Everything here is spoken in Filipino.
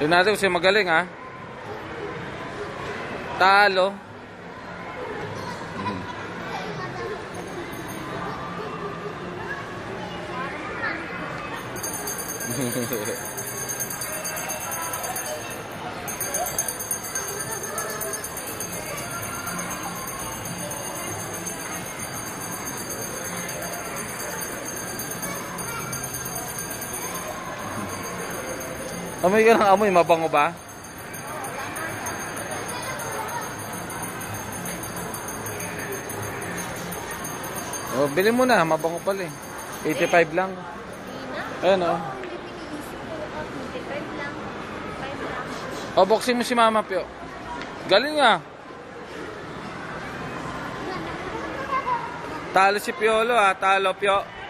Tignan natin kung siya magaling, ha. Talo. Amoy ka ng amoy, mabango ba? Oh, bilhin mo na, mabango pala eh. 85 lang. Ayan oh. Oh, boxing mo si Mama Pio. Galing nga. Talo si Piolo, ha. Talo Pio.